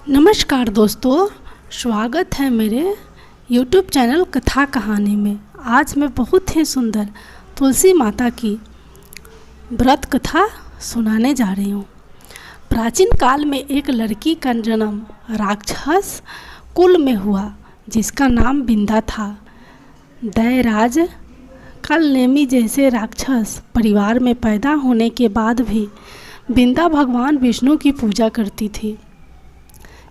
नमस्कार दोस्तों, स्वागत है मेरे YouTube चैनल कथा कहानी में। आज मैं बहुत ही सुंदर तुलसी माता की व्रत कथा सुनाने जा रही हूँ। प्राचीन काल में एक लड़की का जन्म राक्षस कुल में हुआ जिसका नाम बिंदा था। दैराज कालनेमी जैसे राक्षस परिवार में पैदा होने के बाद भी बिंदा भगवान विष्णु की पूजा करती थी।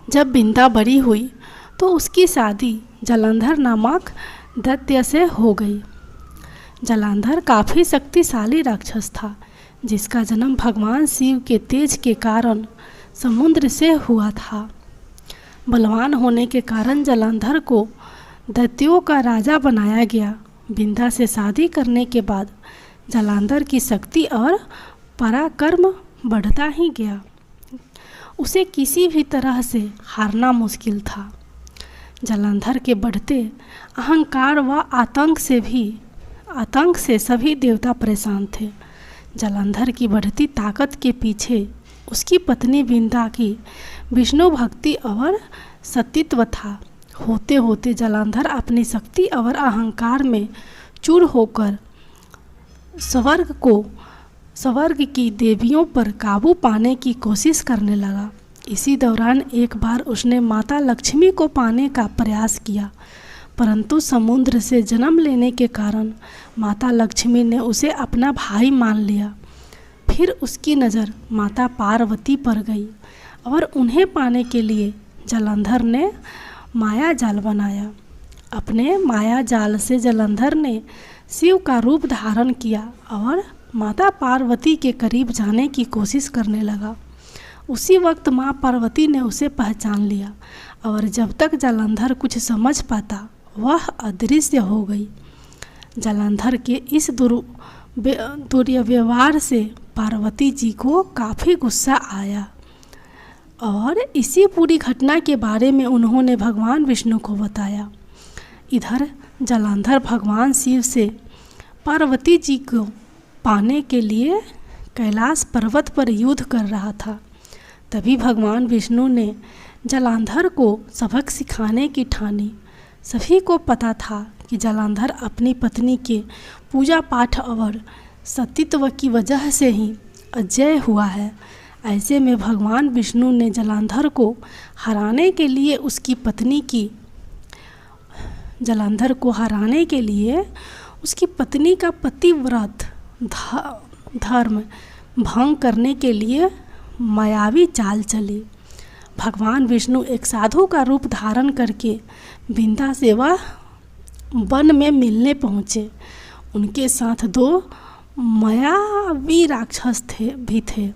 जब बिंदा बड़ी हुई तो उसकी शादी जलंधर नामक दैत्य से हो गई। जलंधर काफ़ी शक्तिशाली राक्षस था जिसका जन्म भगवान शिव के तेज के कारण समुद्र से हुआ था। बलवान होने के कारण जलंधर को दैत्यों का राजा बनाया गया। बिंदा से शादी करने के बाद जलंधर की शक्ति और पराक्रम बढ़ता ही गया। उसे किसी भी तरह से हारना मुश्किल था। जलंधर के बढ़ते अहंकार व आतंक से सभी देवता परेशान थे। जलंधर की बढ़ती ताकत के पीछे उसकी पत्नी बिंदा की विष्णु भक्ति और सतीत्व था। होते होते जलंधर अपनी शक्ति और अहंकार में चूर होकर स्वर्ग की देवियों पर काबू पाने की कोशिश करने लगा। इसी दौरान एक बार उसने माता लक्ष्मी को पाने का प्रयास किया, परंतु समुद्र से जन्म लेने के कारण माता लक्ष्मी ने उसे अपना भाई मान लिया। फिर उसकी नज़र माता पार्वती पर गई और उन्हें पाने के लिए जलंधर ने माया जाल बनाया। अपने माया जाल से जलंधर ने शिव का रूप धारण किया और माता पार्वती के करीब जाने की कोशिश करने लगा। उसी वक्त माँ पार्वती ने उसे पहचान लिया और जब तक जलंधर कुछ समझ पाता वह अदृश्य हो गई। जलंधर के इस दुर्व्यवहार से पार्वती जी को काफ़ी गुस्सा आया और इसी पूरी घटना के बारे में उन्होंने भगवान विष्णु को बताया। इधर जलंधर भगवान शिव से पार्वती जी को पाने के लिए कैलाश पर्वत पर युद्ध कर रहा था। तभी भगवान विष्णु ने जलंधर को सबक सिखाने की ठानी। सभी को पता था कि जलंधर अपनी पत्नी के पूजा पाठ और सतीत्व की वजह से ही अजय हुआ है। ऐसे में भगवान विष्णु ने जलंधर को हराने के लिए उसकी पत्नी का पतिव्रत धर्म भंग करने के लिए मायावी चाल चली। भगवान विष्णु एक साधु का रूप धारण करके बिंदा से वह वन में मिलने पहुँचे। उनके साथ दो मायावी राक्षस भी थे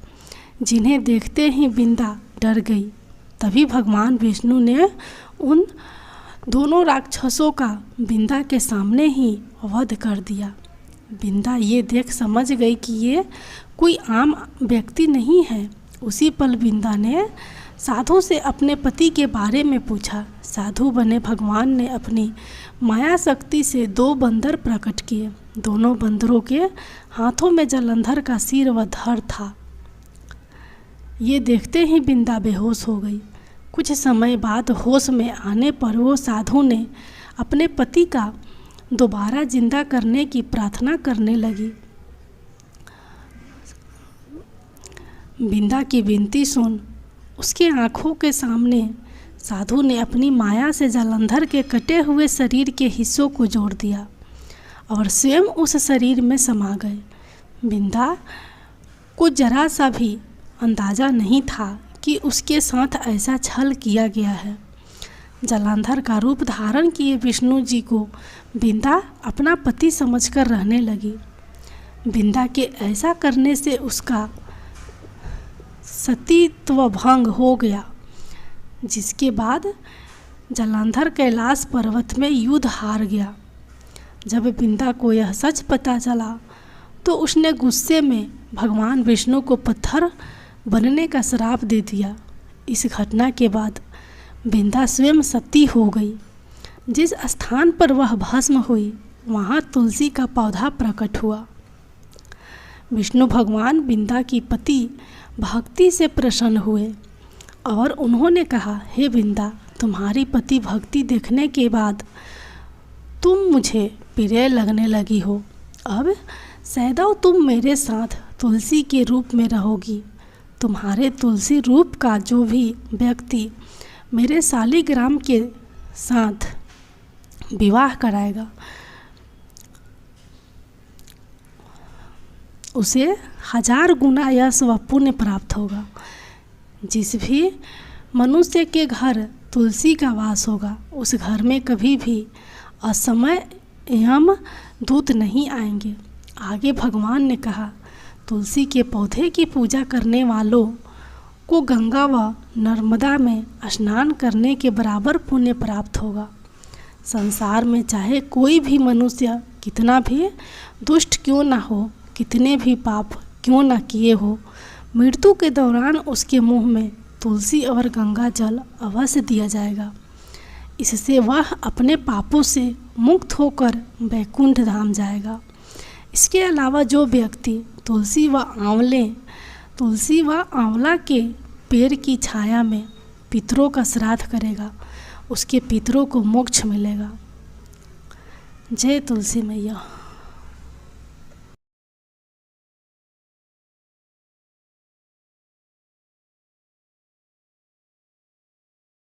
जिन्हें देखते ही बिंदा डर गई। तभी भगवान विष्णु ने उन दोनों राक्षसों का बिंदा के सामने ही वध कर दिया। बिंदा ये देख समझ गई कि ये कोई आम व्यक्ति नहीं है। उसी पल बिंदा ने साधु से अपने पति के बारे में पूछा। साधु बने भगवान ने अपनी माया शक्ति से दो बंदर प्रकट किए। दोनों बंदरों के हाथों में जलंधर का सिर व धड़ था। ये देखते ही बिंदा बेहोश हो गई। कुछ समय बाद होश में आने पर वो साधु ने अपने पति का दोबारा जिंदा करने की प्रार्थना करने लगी। बिंदा की विनती सुन उसके आँखों के सामने साधु ने अपनी माया से जलंधर के कटे हुए शरीर के हिस्सों को जोड़ दिया और स्वयं उस शरीर में समा गए। बिंदा को जरा सा भी अंदाज़ा नहीं था कि उसके साथ ऐसा छल किया गया है। जलंधर का रूप धारण किए विष्णु जी को बिंदा अपना पति समझकर रहने लगी। बिंदा के ऐसा करने से उसका सतीत्व भंग हो गया, जिसके बाद जलंधर कैलाश पर्वत में युद्ध हार गया। जब बिंदा को यह सच पता चला तो उसने गुस्से में भगवान विष्णु को पत्थर बनने का श्राप दे दिया। इस घटना के बाद बिंदा स्वयं सती हो गई। जिस स्थान पर वह भस्म हुई वहाँ तुलसी का पौधा प्रकट हुआ। विष्णु भगवान बिंदा की पति भक्ति से प्रसन्न हुए और उन्होंने कहा, हे वृंदा, तुम्हारी पति भक्ति देखने के बाद तुम मुझे प्रिय लगने लगी हो। अब सदैव तुम मेरे साथ तुलसी के रूप में रहोगी। तुम्हारे तुलसी रूप का जो भी व्यक्ति मेरे शालिग्राम के साथ विवाह कराएगा उसे 1000 गुना यश व पुण्य प्राप्त होगा। जिस भी मनुष्य के घर तुलसी का वास होगा उस घर में कभी भी असमय एवं दूत नहीं आएंगे। आगे भगवान ने कहा, तुलसी के पौधे की पूजा करने वालों को गंगा व नर्मदा में स्नान करने के बराबर पुण्य प्राप्त होगा। संसार में चाहे कोई भी मनुष्य कितना भी दुष्ट क्यों ना हो, कितने भी पाप क्यों ना किए हो, मृत्यु के दौरान उसके मुंह में तुलसी और गंगा जल अवश्य दिया जाएगा। इससे वह अपने पापों से मुक्त होकर वैकुंठ धाम जाएगा। इसके अलावा जो व्यक्ति तुलसी व आंवला के पेड़ की छाया में पितरों का श्राद्ध करेगा उसके पितरों को मोक्ष मिलेगा। जय तुलसी मैया।